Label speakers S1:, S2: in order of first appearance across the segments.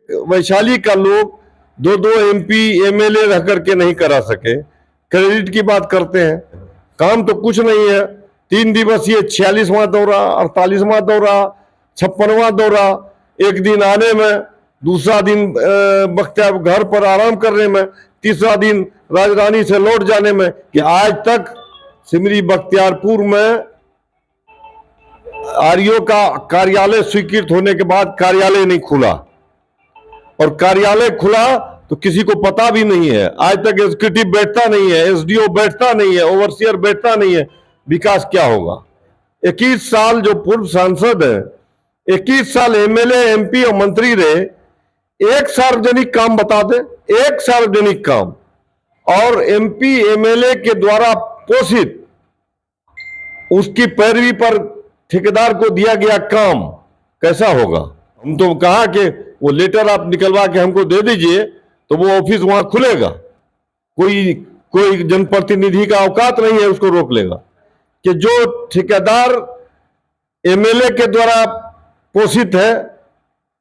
S1: वैशाली का लोग दो दो एमपी एमएलए रह करके नहीं करा सके। क्रेडिट की बात करते हैं, काम तो कुछ नहीं है। 3 दिवसीय 46वां दौरा, 48वां दौरा, 56वां दौरा, एक दिन आने में, दूसरा दिन बख्तियार घर पर आराम करने में, तीसरा दिन राजधानी से लौट जाने में, कि आज तक सिमरी बख्तियारपुर में आरईओ का कार्यालय स्वीकृत होने के बाद कार्यालय नहीं खुला, और कार्यालय खुला तो किसी को पता भी नहीं है। आज तक एग्जीक्यूटिव बैठता नहीं है, एसडीओ बैठता नहीं है, ओवरसियर बैठता नहीं है। विकास क्या होगा? 21 साल जो पूर्व सांसद है, 21 साल एमएलए एमपी और मंत्री रहे, एक सार्वजनिक काम बता दे, एक सार्वजनिक काम। और एमपी एमएलए के द्वारा पोषित, उसकी पैरवी पर ठेकेदार को दिया गया काम कैसा होगा? हम तो कहा कि वो लेटर आप निकलवा के हमको दे दीजिए तो वो ऑफिस वहां खुलेगा। कोई जनप्रतिनिधि का औकात नहीं है उसको रोक लेगा। कि जो ठेकेदार एमएलए के द्वारा पोषित है,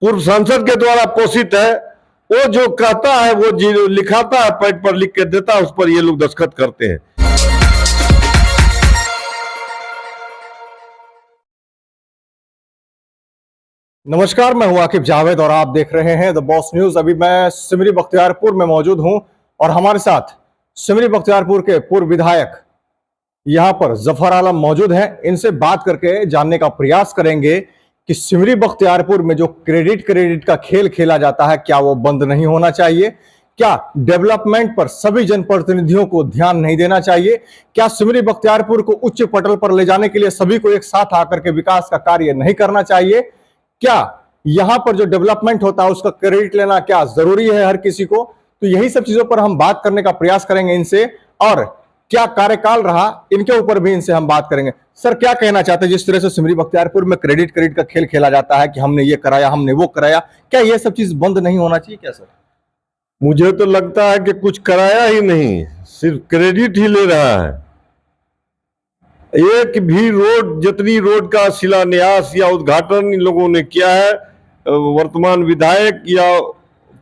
S1: पूर्व सांसद के द्वारा पोषित है, वो जो कहता है, वो लिखाता है, पैड पर लिख के देता है, उस पर ये लोग दस्तखत करते हैं।
S2: नमस्कार, मैं हूं आकिब जावेद और आप देख रहे हैं द बॉस न्यूज। अभी मैं सिमरी बख्तियारपुर में मौजूद हूं और हमारे साथ सिमरी बख्तियारपुर के पूर्व विधायक यहां पर जफर आलम मौजूद हैं। इनसे बात करके जानने का प्रयास करेंगे कि सिमरी बख्तियारपुर में जो क्रेडिट का खेल खेला जाता है, क्या वो बंद नहीं होना चाहिए? क्या डेवलपमेंट पर सभी जनप्रतिनिधियों को ध्यान नहीं देना चाहिए? क्या सिमरी बख्तियारपुर को उच्च पटल पर ले जाने के लिए सभी को एक साथ आकर के विकास का कार्य नहीं करना चाहिए? क्या यहां पर जो डेवलपमेंट होता है उसका क्रेडिट लेना क्या जरूरी है हर किसी को? तो यही सब चीजों पर हम बात करने का प्रयास करेंगे इनसे, और क्या कार्यकाल रहा इनके ऊपर भी इनसे हम बात करेंगे। सर, क्या कहना चाहते हैं जिस तरह से सिमरी बख्तियारपुर में क्रेडिट का खेल खेला जाता है कि हमने ये कराया, हमने वो कराया, क्या ये सब चीज बंद नहीं होना चाहिए क्या सर?
S1: मुझे तो लगता है कि कुछ कराया ही नहीं, सिर्फ क्रेडिट ही ले रहा है। एक भी रोड, जितनी रोड का शिलान्यास या उद्घाटन इन लोगों ने किया है, वर्तमान विधायक या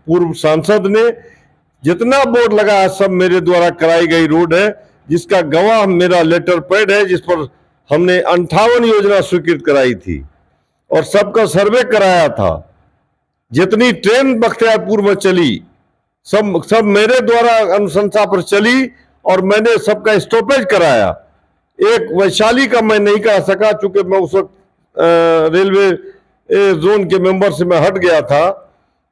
S1: पूर्व सांसद ने जितना बोर्ड लगा है, सब मेरे द्वारा कराई गई रोड है, जिसका गवाह मेरा लेटर पैड है, जिस पर हमने 58 योजना स्वीकृत कराई थी और सबका सर्वे कराया था। जितनी ट्रेन बख्तियारपुर में चली, सब मेरे द्वारा अनुशंसा पर चली और मैंने सबका स्टॉपेज कराया। एक वैशाली का मैं नहीं करा सका, चूंकि मैं उस वक्त रेलवे जोन के मेंबर से मैं हट गया था।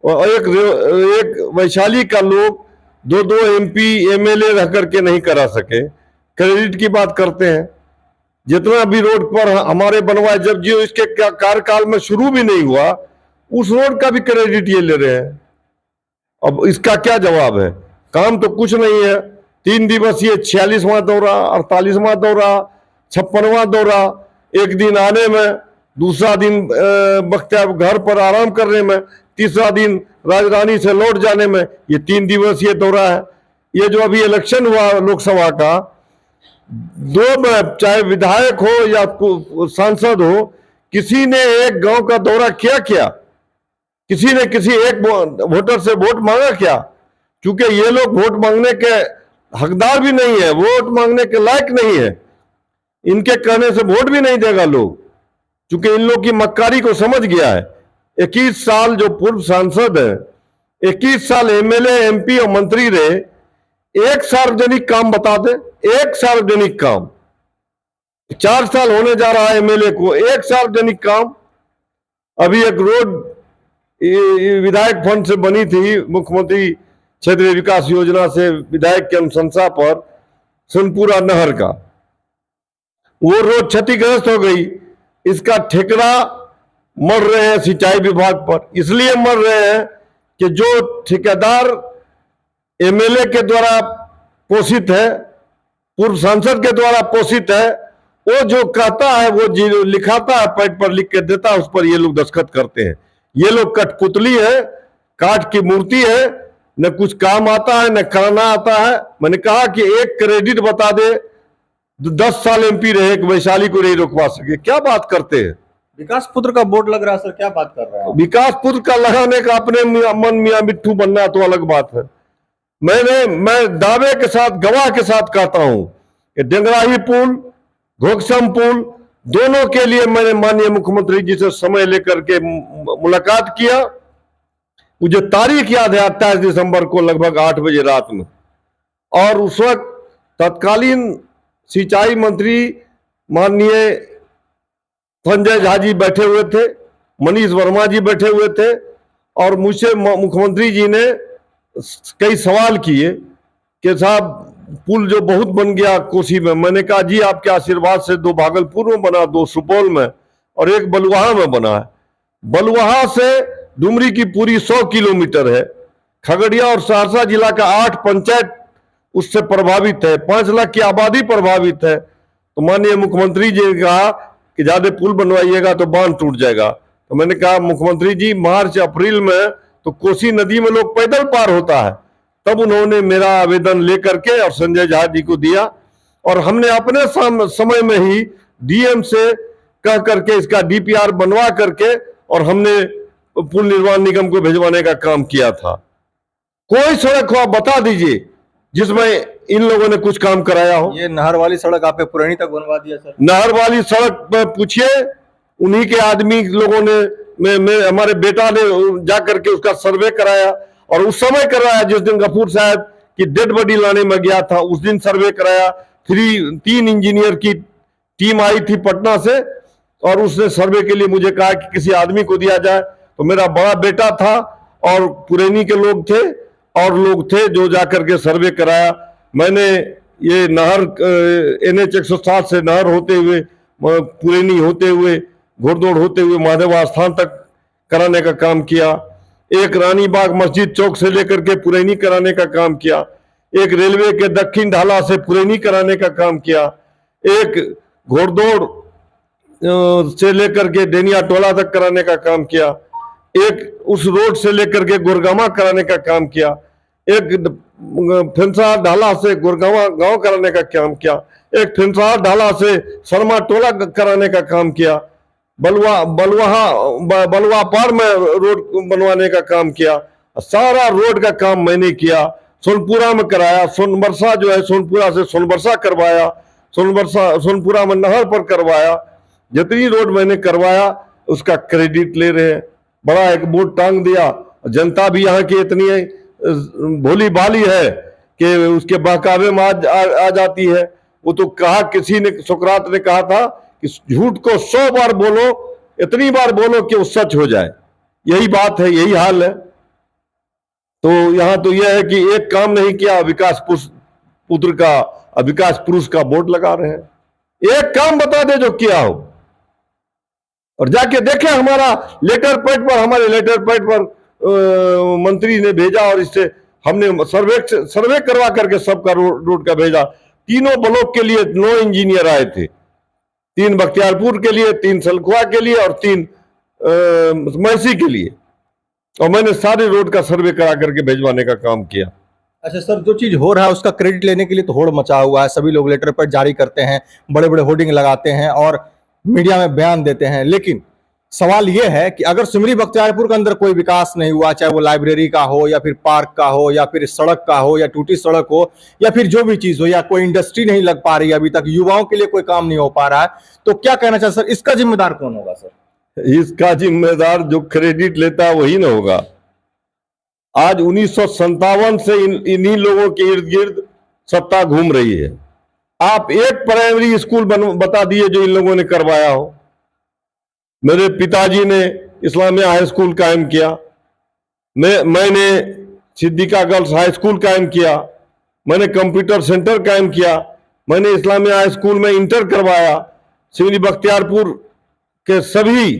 S1: और एक वैशाली का लोग दो दो एमपी एमएलए रह करके नहीं करा सके। क्रेडिट की बात करते हैं, जितना भी रोड पर हमारे बनवाए, जब जो इसके कार्यकाल में शुरू भी नहीं हुआ, उस रोड का भी क्रेडिट ये ले रहे हैं। अब इसका क्या जवाब है? काम तो कुछ नहीं है। 3 दिवसीय 46वां दौरा, 48वां दौरा, 56वां दौरा, एक दिन आने में, दूसरा दिन बख्तियार घर पर आराम करने में, तीसरा दिन राजधानी से लौट जाने में, ये 3 दिवसीय दौरा है। ये जो अभी इलेक्शन हुआ लोकसभा का, दो में चाहे विधायक हो या सांसद हो, किसी ने एक गांव का दौरा क्या? किसी ने किसी एक वोटर से वोट मांगा क्या? क्योंकि ये लोग वोट मांगने के हकदार भी नहीं है, वोट मांगने के लायक नहीं है। इनके कहने से वोट भी नहीं देगा लोग, क्योंकि इन लोग की मक्कारी को समझ गया है। 21 साल जो पूर्व सांसद है, 21 साल एमएलए एमपी और मंत्री रहे, एक सार्वजनिक काम बता दे, एक सार्वजनिक काम। 4 साल होने जा रहा है एमएलए को, एक सार्वजनिक काम। अभी एक रोड विधायक फंड से बनी थी, मुख्यमंत्री क्षेत्रीय विकास योजना से विधायक की अनुशंसा पर, सोनपुरा नहर का, वो रोड क्षतिग्रस्त हो गई। इसका ठेकेदा मर रहे हैं सिंचाई विभाग पर। इसलिए मर रहे हैं कि जो ठेकेदार एमएलए के द्वारा पोषित है, पूर्व सांसद के द्वारा पोषित है, वो जो कहता है, वो लिखाता है, पैड पर लिख के देता है, उस पर ये लोग दस्तखत करते हैं। ये लोग कठपुतली है, काठ की मूर्ति है, न कुछ काम आता है न करना आता है। मैंने कहा कि एक क्रेडिट बता दे, 10 साल एमपी रहे, एक वैशाली को नहीं रोकवा सके। क्या बात करते हैं?
S2: विकास पुत्र का बोर्ड लग रहा है सर, क्या बात कर रहे हैं आप?
S1: विकास पुत्र का लगाने का अपने मन मियां मिट्ठू बनना तो अलग बात है। मैं दावे के साथ, गवाह के साथ कहता हूं कि डेंगराही पुल, घोकसम पुल, दोनों के लिए मैंने माननीय मुख्यमंत्री जी से समय लेकर के मुलाकात किया। मुझे तारीख याद है 28 दिसंबर को लगभग 8 बजे रात में, और उस वक्त तत्कालीन सिंचाई मंत्री माननीय संजय झा जी बैठे हुए थे, मनीष वर्मा जी बैठे हुए थे, और मुझसे मुख्यमंत्री जी ने कई सवाल किए कि साहब पुल जो बहुत बन गया कोसी में। मैंने कहा जी आपके आशीर्वाद से 2 भागलपुर में बना, 2 सुपौल में और 1 बलुआहा में बना है। बलुआहा से डुमरी की पूरी 100 किलोमीटर है। खगड़िया और सहरसा जिला का 8 पंचायत उससे प्रभावित है, 5 लाख की आबादी प्रभावित है। तो माननीय मुख्यमंत्री जी ने कहा कि ज्यादा पुल बनवाइएगा तो बांध टूट जाएगा। तो मैंने कहा मुख्यमंत्री जी मार्च अप्रैल में तो कोसी नदी में लोग पैदल पार होता है। तब उन्होंने मेरा आवेदन लेकर के और संजय झा जी को दिया, और हमने अपने समय में ही डीएम से कह करके इसका डीपीआर बनवा करके और हमने पुल निर्माण निगम को भिजवाने का काम किया था। कोई सड़क हो आप बता दीजिए जिसमें इन लोगों ने कुछ काम कराया हो।
S2: ये नहर वाली सड़क आपने पुरैनी तक बनवा दिया सर।
S1: नहर वाली सड़क में पूछिए, उन्हीं के आदमी लोगों ने हमारे बेटा ने जा करके उसका सर्वे कराया, और उस समय कराया जिस दिन गफूर साहब की डेड बॉडी लाने में गया था, उस दिन सर्वे कराया। 3 इंजीनियर की टीम आई थी पटना से, और उसने सर्वे के लिए मुझे कहा कि किसी आदमी को दिया जाए। तो मेरा बड़ा बेटा था और पुरैनी के लोग थे और लोग थे जो जाकर के सर्वे कराया। मैंने ये नहर NH 107 से नहर होते हुए, पुरैनी होते हुए, घोड़दौड़ होते हुए महादेव स्थान तक कराने का काम किया। एक रानी बाग मस्जिद चौक से लेकर के पुरैनी कराने का काम किया। एक रेलवे के दक्षिण ढाला से पुरैनी कराने का काम किया। एक घोड़दौड़ से लेकर के डेनिया टोला तक कराने का काम किया। एक उस रोड से लेकर के गुरगामा कराने का काम किया। एक फिंसा ढाला से गुरगामा गांव कराने का काम किया। एक फिंसा ढाला से शर्मा टोला कराने का काम किया। बलुआ पार में रोड बनवाने का काम किया। सारा रोड का काम मैंने किया। सोनपुरा में कराया, सोनबरसा जो है सोनपुरा से सोनबरसा करवाया, सोनपुरा में नहर पर करवाया। जितनी रोड मैंने करवाया उसका क्रेडिट ले रहे हैं। बड़ा एक बोर्ड टांग दिया। जनता भी यहाँ की इतनी भोली भाली है कि उसके बहकावे में आ जाती है। वो तो कहा, किसी ने, सुकरात ने कहा था कि झूठ को 100 बार बोलो, इतनी बार बोलो कि वो सच हो जाए। यही बात है, यही हाल है। तो यहां तो यह है कि एक काम नहीं किया, विकास पुत्र का, विकास पुरुष का बोर्ड लगा रहे हैं। एक काम बता दे जो किया हो, और जाके देखे हमारा लेटर पैड पर, हमारे लेटर पैड पर मंत्री ने भेजा, और इससे हमने सर्वे करवा करके सबका रोड का भेजा। तीनों ब्लॉक के लिए 9 इंजीनियर आए थे, 3 बख्तियारपुर के लिए, 3 सलखुआ के लिए और 3 महसी के लिए, और मैंने सारे रोड का सर्वे करा करके भेजवाने का काम किया।
S2: अच्छा सर, जो चीज हो रहा है उसका क्रेडिट लेने के लिए तो होड़ मचा हुआ है। सभी लोग लेटर पैड जारी करते हैं, बड़े बड़े होर्डिंग लगाते हैं और मीडिया में बयान देते हैं, लेकिन सवाल यह है कि अगर सिमरी बख्तियारपुर के अंदर कोई विकास नहीं हुआ, चाहे वो लाइब्रेरी का हो या फिर पार्क का हो या फिर सड़क का हो या टूटी सड़क हो या फिर जो भी चीज हो, या कोई इंडस्ट्री नहीं लग पा रही है अभी तक, युवाओं के लिए कोई काम नहीं हो पा रहा है, तो क्या कहना चाहिए सर, इसका जिम्मेदार कौन होगा सर?
S1: इसका जिम्मेदार जो क्रेडिट लेता है वही ना होगा। आज 1957 से इन्हीं लोगों के इर्द गिर्द सत्ता घूम रही है। आप एक प्राइमरी स्कूल बता दिए जो इन लोगों ने करवाया हो। मेरे पिताजी ने इस्लामिया हाई स्कूल कायम किया, मैंने सिद्दीका गर्ल्स हाई स्कूल कायम किया, मैंने कंप्यूटर सेंटर कायम किया, मैंने इस्लामिया हाई स्कूल में इंटर करवाया। सिमरी बख्तियारपुर के सभी,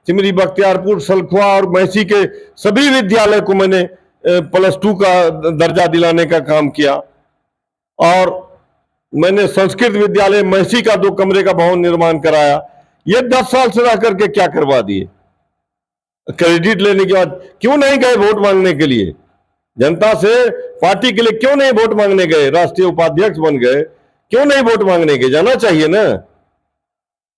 S1: सिमरी बख्तियारपुर, सलखुआ और महसी के सभी विद्यालय को मैंने +2 का दर्जा दिलाने का काम किया। और मैंने संस्कृत विद्यालय महसी का 2 कमरे का भवन निर्माण कराया। ये 10 साल से रह करके क्या करवा दिए? क्रेडिट लेने के बाद क्यों नहीं गए वोट मांगने के लिए? जनता से, पार्टी के लिए क्यों नहीं वोट मांगने गए? राष्ट्रीय उपाध्यक्ष बन गए, क्यों नहीं वोट मांगने गए? जाना चाहिए ना।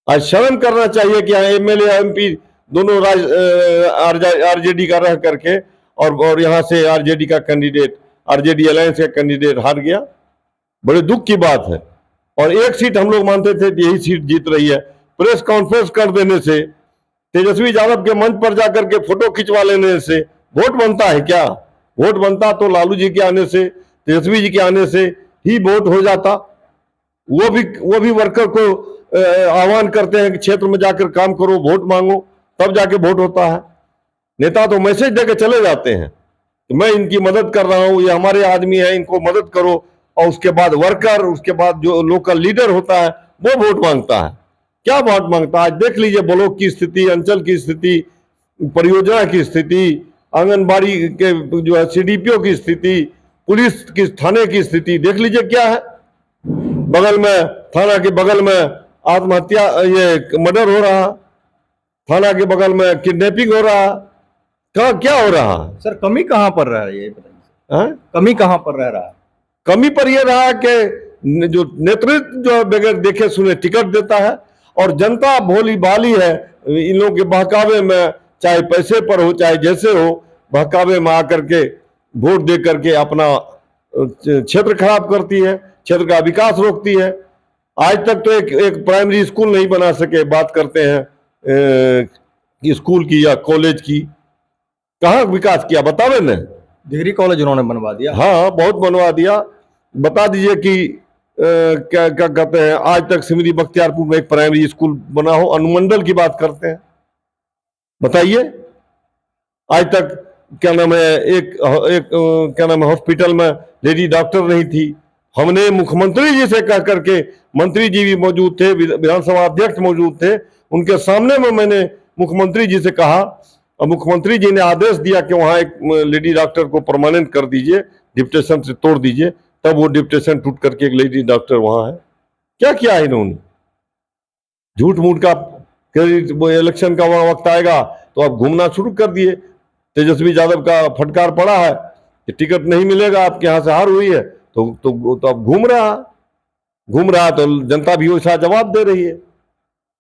S1: आज शर्म करना चाहिए कि एमएलए एमपी दोनों आरजेडी का रह करके और यहाँ से आरजेडी का कैंडिडेट, आरजेडी अलायंस का कैंडिडेट हार गया। बड़े दुख की बात है। और एक सीट हम लोग मानते थे यही सीट जीत रही है। प्रेस कॉन्फ्रेंस कर देने से, तेजस्वी यादव के मंच पर जाकर के फोटो खिंचवा लेने से वोट बनता है क्या? वोट बनता तो लालू जी के आने से, तेजस्वी जी के आने से ही वोट हो जाता। वो भी वर्कर को आह्वान करते हैं कि क्षेत्र में जाकर काम करो, वोट मांगो, तब जाके वोट होता है। नेता तो मैसेज देके चले जाते हैं कि मैं इनकी मदद कर रहा हूं, ये हमारे आदमी है, इनको मदद करो, और उसके बाद वर्कर, उसके बाद जो लोकल लीडर होता है वो वोट मांगता है। क्या वोट मांगता है? आज देख लीजिए ब्लॉक की स्थिति, अंचल की स्थिति, परियोजना की स्थिति, आंगनबाड़ी के जो है सीडीपीओ की स्थिति, पुलिस की थाने की स्थिति देख लीजिए क्या है। बगल में, थाना के बगल में आत्महत्या, ये मर्डर हो रहा, थाना के बगल में किडनैपिंग हो रहा, कहाँ क्या हो रहा?
S2: सर कमी कहाँ पर रह रही है, ये बताइए।
S1: है?
S2: कमी कहाँ पर रह रहा है?
S1: कमी पर यह रहा कि जो नेतृत्व जो बगैर देखे सुने टिकट देता है, और जनता भोली भाली है इन लोगों के बहकावे में, चाहे पैसे पर हो चाहे जैसे हो, बहकावे में आकर के वोट दे करके अपना क्षेत्र खराब करती है, क्षेत्र का विकास रोकती है। आज तक तो एक प्राइमरी स्कूल नहीं बना सके। बात करते हैं स्कूल की या कॉलेज की, कहाँ विकास किया बतावे न?
S2: डिग्री कॉलेज उन्होंने बनवा दिया।
S1: हाँ, बहुत बनवा दिया। बता दीजिए कि क्या क्या कहते हैं, आज तक सिमरी बख्तियारपुर में एक प्राइमरी स्कूल बना हो? अनुमंडल की बात करते हैं, बताइए। आज तक क्या नाम है, एक क्या नाम है, हॉस्पिटल में लेडी डॉक्टर नहीं थी। हमने मुख्यमंत्री जी से कह करके, मंत्री जी भी मौजूद थे, विधानसभा अध्यक्ष मौजूद थे, उनके सामने में मैंने मुख्यमंत्री जी से कहा, और मुख्यमंत्री जी ने आदेश दिया कि वहां एक लेडी डॉक्टर को परमानेंट कर दीजिए, डिप्टेशन से तोड़ दीजिए। तब वो डिप्टेशन टूट करके एक लेडी डॉक्टर वहां है। क्या किया है इन्होंने? झूठ मूठ का, इलेक्शन का वक्त आएगा तो आप घूमना शुरू कर दिए। तेजस्वी यादव का फटकार पड़ा है कि टिकट नहीं मिलेगा, आपके यहाँ से हार हुई है, तो अब घूम रहा तो जनता भी वैसा जवाब दे रही है।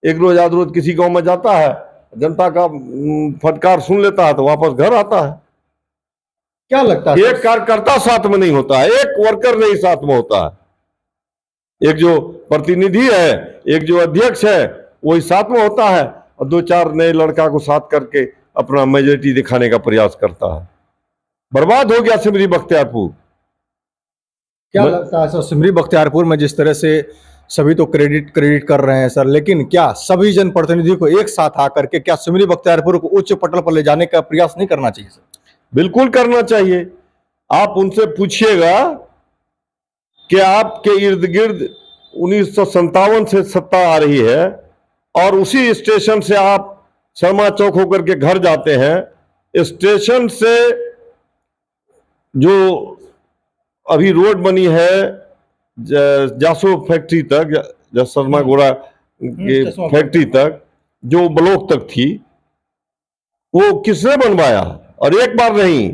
S1: एक रोज आध रोज किसी गांव में जाता है, जनता का फटकार सुन लेता है तो वापस घर आता है।
S2: क्या लगता है?
S1: एक कार्यकर्ता साथ में नहीं होता है, एक वर्कर नहीं साथ में होता है। एक जो प्रतिनिधि है, एक जो अध्यक्ष है, वही साथ में होता है, और दो चार नए लड़का को साथ करके अपना मेजोरिटी दिखाने का प्रयास करता है। बर्बाद हो गया सिमरी बख्तियारपुर।
S2: क्या लगता है सर, सिमरी बख्तियारपुर में जिस तरह से सभी तो क्रेडिट कर रहे हैं सर, लेकिन क्या सभी जनप्रतिनिधि को एक साथ आकर के क्या सिमरी बख्तियारपुर को उच्च पटल पर ले जाने का प्रयास नहीं करना चाहिए सर?
S1: बिल्कुल करना चाहिए। आप उनसे पूछिएगा कि आपके इर्द गिर्द 1957 से सत्ता आ रही है, और उसी स्टेशन से आप शर्मा चौक होकर के घर जाते हैं। स्टेशन से जो अभी रोड बनी है जासो फैक्ट्री तक, शर्मा घोड़ा के फैक्ट्री तक, जो ब्लॉक तक थी, वो किसने बनवाया? और एक बार नहीं,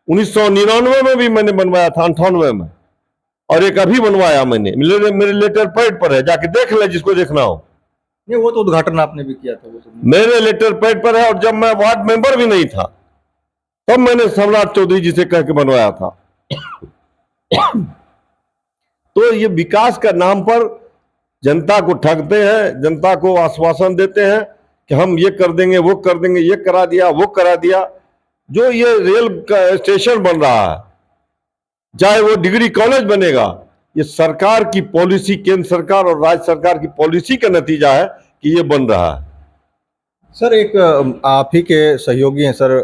S1: 1999 में भी मैंने बनवाया था, 98 में, और एक अभी बनवाया मैंने। मेरे लेटर पैड पर है, जाके देख ले जिसको देखना हो।
S2: नहीं, वो तो उद्घाटन आपने भी किया था, वो तो
S1: मेरे लेटर पैड पर है, और जब मैं वार्ड मेंबर भी नहीं था तब मैंने सम्राट चौधरी जी से कह के बनवाया था। तो ये विकास का नाम पर जनता को ठगते हैं, जनता को आश्वासन देते हैं कि हम ये कर देंगे, वो कर देंगे, ये करा दिया, वो करा दिया। जो ये रेल का स्टेशन बन रहा है, चाहे वो डिग्री कॉलेज बनेगा, ये सरकार की पॉलिसी, केंद्र सरकार और राज्य सरकार की पॉलिसी का नतीजा है कि ये बन रहा है।
S2: सर एक आप ही के सहयोगी हैं सर,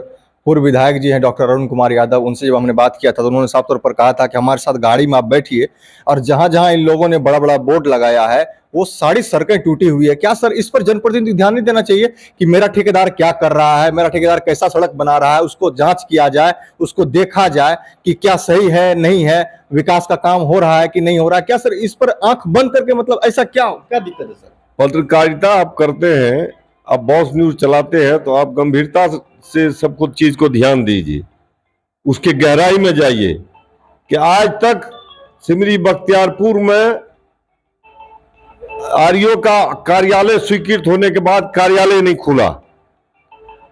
S2: पूर्व विधायक जी हैं डॉक्टर अरुण कुमार यादव, उनसे जब हमने बात किया था तो उन्होंने साफ तौर पर कहा था कि हमारे साथ गाड़ी में आप बैठिए, और जहां जहां इन लोगों ने बड़ा बड़ा बोर्ड लगाया है वो सारी सड़कें टूटी हुई है। क्या सर इस पर जनप्रतिनिधि ध्यान नहीं देना चाहिए कि मेरा ठेकेदार क्या कर रहा है, मेरा ठेकेदार कैसा सड़क बना रहा है, उसको जांच किया जाए, उसको देखा जाए कि क्या सही है नहीं है, विकास का काम हो रहा है कि नहीं हो रहा है? क्या सर इस पर आंख बंद करके, मतलब ऐसा क्या दिक्कत है सर?
S1: पत्रकारिता आप करते हैं, आप बॉस न्यूज चलाते हैं, तो आप गंभीरता से सब कुछ चीज को ध्यान दीजिए, उसके गहराई में जाइए कि आज तक सिमरी बख्तियारपुर में आरईओ का कार्यालय स्वीकृत होने के बाद कार्यालय नहीं खुला,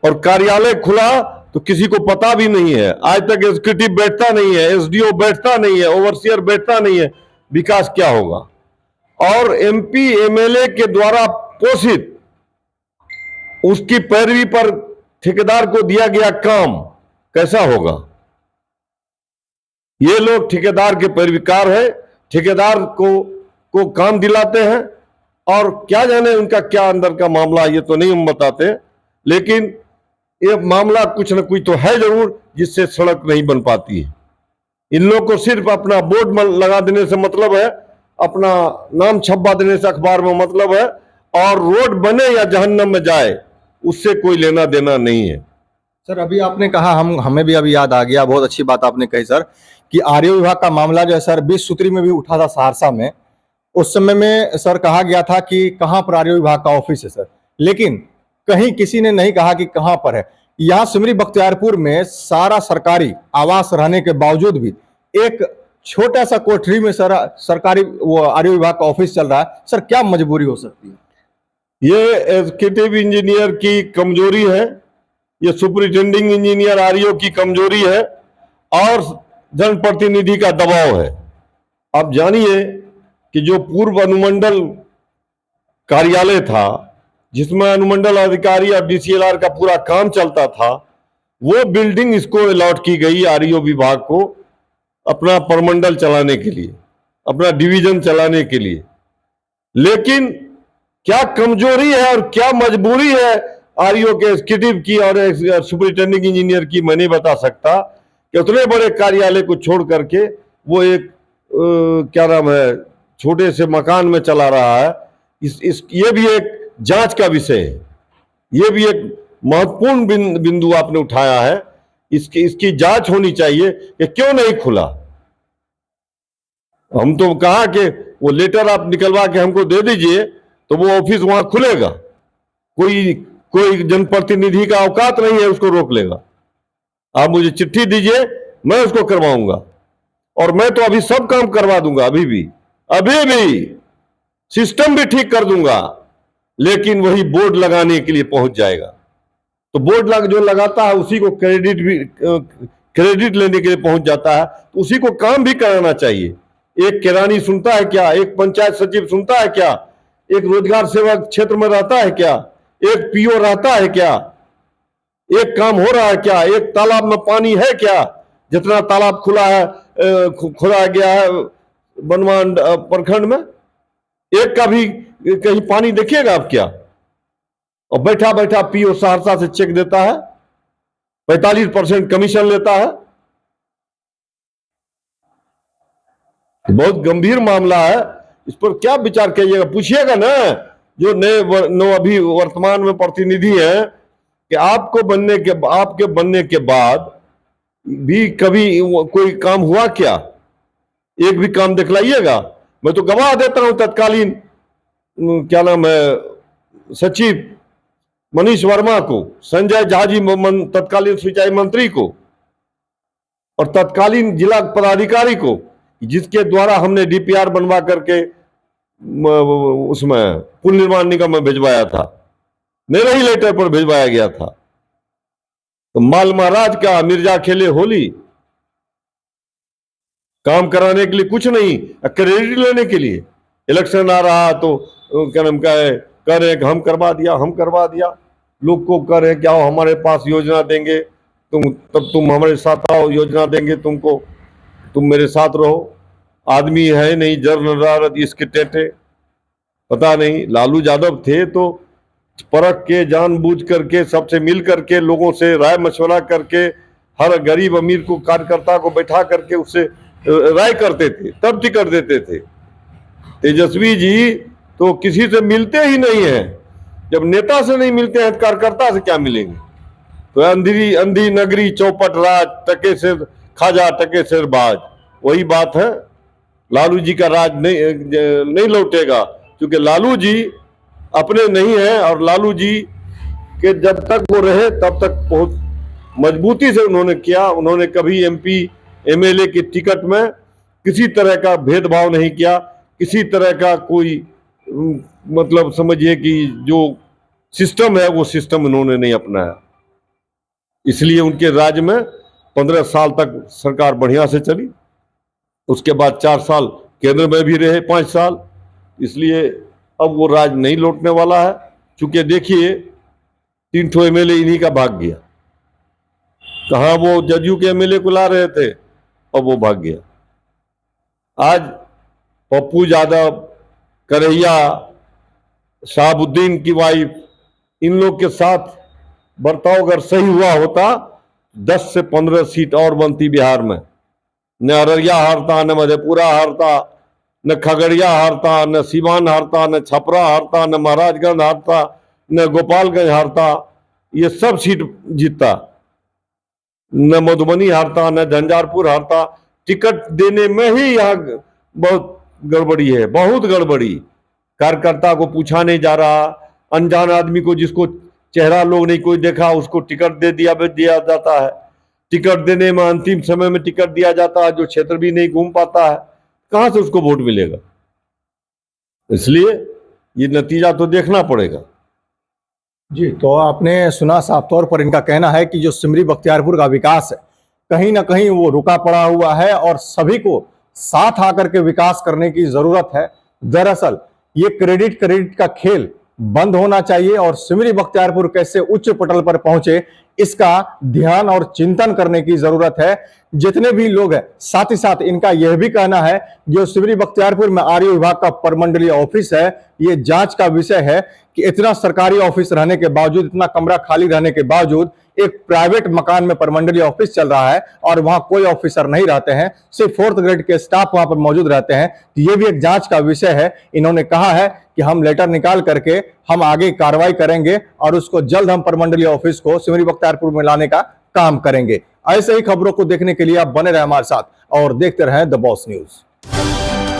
S1: और कार्यालय खुला तो किसी को पता भी नहीं है। आज तक एग्जीक्यूटिव बैठता नहीं है, एसडीओ बैठता नहीं है, ओवरसियर बैठता नहीं है। विकास क्या होगा? और एमपी एमएलए के द्वारा पोषित उसकी पैरवी पर ठेकेदार को दिया गया काम कैसा होगा? ये लोग ठेकेदार के पैरवीकार है, ठेकेदार को काम दिलाते हैं, और क्या जाने उनका क्या अंदर का मामला, ये तो नहीं हम बताते, लेकिन ये मामला कुछ न कुछ तो है जरूर जिससे सड़क नहीं बन पाती है। इन लोगों को सिर्फ अपना बोर्ड लगा देने से मतलब है, अपना नाम छपवा देने से अखबार में मतलब है, और रोड बने या जहन्नम में जाए उससे कोई लेना देना नहीं है।
S2: सर अभी आपने कहा, हमें भी अभी याद आ गया, बहुत अच्छी बात आपने कही सर, कि आरईओ विभाग का मामला जो है सर 20 सूत्री में भी उठा था सहरसा में। उस समय में सर कहा गया था कि कहां पर आरईओ विभाग का ऑफिस है सर, लेकिन कहीं किसी ने नहीं कहा कि कहां पर है। यहाँ सिमरी बख्तियारपुर में सारा सरकारी आवास रहने के बावजूद भी एक छोटा सा कोठरी में सर सरकारी वो आरईओ विभाग का ऑफिस चल रहा है। सर क्या मजबूरी हो सकती है?
S1: ये एग्जीक्यूटिव इंजीनियर की कमजोरी है, ये सुपरिटेंडिंग इंजीनियर आरईओ की कमजोरी है, और जनप्रतिनिधि का दबाव है। आप जानिए कि जो पूर्व अनुमंडल कार्यालय था, जिसमें अनुमंडल अधिकारी और डीसीएलआर का पूरा काम चलता था, वो बिल्डिंग इसको अलॉट की गई आरईओ विभाग को अपना प्रमंडल चलाने के लिए, अपना डिवीजन चलाने के लिए। लेकिन क्या कमजोरी है और क्या मजबूरी है आरईओ के एग्जीक्यूटिव की और सुपरिटेंडिंग इंजीनियर की, मैं नहीं बता सकता कि उतने बड़े कार्यालय को छोड़ करके वो एक क्या नाम है, छोटे से मकान में चला रहा है। ये भी एक जांच का विषय है, ये भी एक महत्वपूर्ण बिंदु आपने उठाया है। इसकी जांच होनी चाहिए कि क्यों नहीं खुला। हम तो कहा कि वो लेटर आप निकलवा के हमको दे दीजिए तो वो ऑफिस वहां खुलेगा। कोई जनप्रतिनिधि का औकात नहीं है उसको रोक लेगा। आप मुझे चिट्ठी दीजिए, मैं उसको करवाऊंगा, और मैं तो अभी सब काम करवा दूंगा, अभी भी सिस्टम भी ठीक कर दूंगा, लेकिन वही बोर्ड लगाने के लिए पहुंच जाएगा। तो बोर्ड जो लगाता है उसी को क्रेडिट लेने के लिए पहुंच जाता है, तो उसी को काम भी कराना चाहिए। एक किरानी सुनता है क्या? एक पंचायत सचिव सुनता है क्या? एक रोजगार सेवक क्षेत्र में रहता है क्या? एक पीओ रहता है क्या? एक काम हो रहा है क्या? एक तालाब में पानी है क्या? जितना तालाब खुला गया है बनवान प्रखंड में, एक का भी कहीं पानी देखिएगा आप क्या? और बैठा बैठा पीओ सहरसा से चेक देता है, 45% कमीशन लेता है। बहुत गंभीर मामला है, इस पर क्या विचार कीजिएगा? पूछिएगा ना जो नए अभी वर्तमान में प्रतिनिधि है कि आपके बनने के बाद भी कभी कोई काम हुआ क्या? एक भी काम दिखलाइएगा। मैं तो गवाह देता हूं तत्कालीन क्या नाम है सचिव मनीष वर्मा को, संजय झा जी तत्कालीन सिंचाई मंत्री को, और तत्कालीन जिला पदाधिकारी को, जिसके द्वारा हमने डीपीआर बनवा करके उसमें पुल निर्माण निगम में भिजवाया था, मेरे ही लेटर पर भिजवाया गया था। तो माल महाराज का मिर्जा खेले होली, काम कराने के लिए कुछ नहीं, क्रेडिट लेने के लिए। इलेक्शन आ रहा तो क्या नाम का है, कह रहे कि हम करवा दिया, लोग को कह रहे कि आओ हमारे पास योजना देंगे, तुम हमारे साथ आओ, योजना देंगे तुमको, तुम मेरे साथ रहो। आदमी है नहीं, जर नदारत इसके टेटे, पता नहीं। लालू यादव थे तो परख के, जानबूझ करके, सबसे मिल करके, लोगों से राय मशवरा करके, हर गरीब अमीर को, कार्यकर्ता को बैठा करके उससे राय करते थे, तब टिकट देते थे। तेजस्वी जी तो किसी से मिलते ही नहीं है। जब नेता से नहीं मिलते हैं तो कार्यकर्ता से क्या मिलेंगे? तो अंधी नगरी चौपट राज, टके से खाजा टके से बाज, वही बात है। लालू जी का राज नहीं लौटेगा, क्योंकि लालू जी अपने नहीं है, और लालू जी के जब तक वो रहे तब तक बहुत मजबूती से उन्होंने किया। उन्होंने कभी एमपी एमएलए की टिकट में किसी तरह का भेदभाव नहीं किया, किसी तरह का कोई मतलब समझिए कि जो सिस्टम है वो सिस्टम इन्होंने नहीं अपनाया, इसलिए उनके राज्य में 15 साल तक सरकार बढ़िया से चली। उसके बाद 4 साल केंद्र में भी रहे, 5 साल, इसलिए अब वो राज नहीं लौटने वाला है। चूंकि देखिए 3 ठो एमएलए इन्हीं का भाग गया, कहाँ वो जदयू के एमएलए को ला रहे थे, अब वो भाग गया। आज पप्पू यादव, करैया, शहाबुद्दीन की वाइफ, इन लोग के साथ बर्ताव अगर सही हुआ होता 10 से 15 सीट और बनती बिहार में। न अररिया हारता, न मधेपुरा हारता, न खगड़िया हारता, न सीवान हारता, न छपरा हारता, न महाराजगंज हारता, न गोपालगंज हारता, ये सब सीट जीतता। न मधुबनी हारता, न झंझारपुर हारता। टिकट देने में ही यहाँ बहुत गड़बड़ी है, बहुत गड़बड़ी। कार्यकर्ता को पूछा नहीं जा रहा, अनजान आदमी को, जिसको चेहरा लोग नहीं कोई देखा, उसको टिकट दे दिया जाता है। टिकट देने में अंतिम समय में टिकट दिया जाता है, जो क्षेत्र भी नहीं घूम पाता है, कहां से उसको वोट मिलेगा? इसलिए ये नतीजा तो देखना पड़ेगा।
S2: जी, तो आपने सुना, साफ तौर पर इनका कहना है कि जो सिमरी बख्तियारपुर का विकास है कहीं ना कहीं वो रुका पड़ा हुआ है और सभी को साथ आकर के विकास करने की जरूरत है। दरअसल ये क्रेडिट का खेल बंद होना चाहिए और सिमरी बख्तियारपुर कैसे उच्च पटल पर पहुंचे इसका ध्यान और चिंतन करने की जरूरत है। जितने भी लोग हैं, साथ ही साथ इनका यह भी कहना है जो सिमरी बख्तियारपुर में आरओ विभाग का परमंडलीय ऑफिस है, ये जांच का विषय है कि इतना सरकारी ऑफिस रहने के बावजूद, इतना कमरा खाली रहने के बावजूद एक प्राइवेट मकान में परमंडलीय ऑफिस चल रहा है और वहां कोई ऑफिसर नहीं रहते हैं, सिर्फ 4th ग्रेड के स्टाफ वहां पर मौजूद रहते हैं। तो ये भी एक जांच का विषय है। इन्होंने कहा है कि हम लेटर निकाल करके हम आगे कार्रवाई करेंगे और उसको जल्द हम परमंडलीय ऑफिस को सिमरी बख्तियारपुर में लाने का काम करेंगे। ऐसे ही खबरों को देखने के लिए आप बने रहे हमारे साथ और देखते रहें द बॉस न्यूज।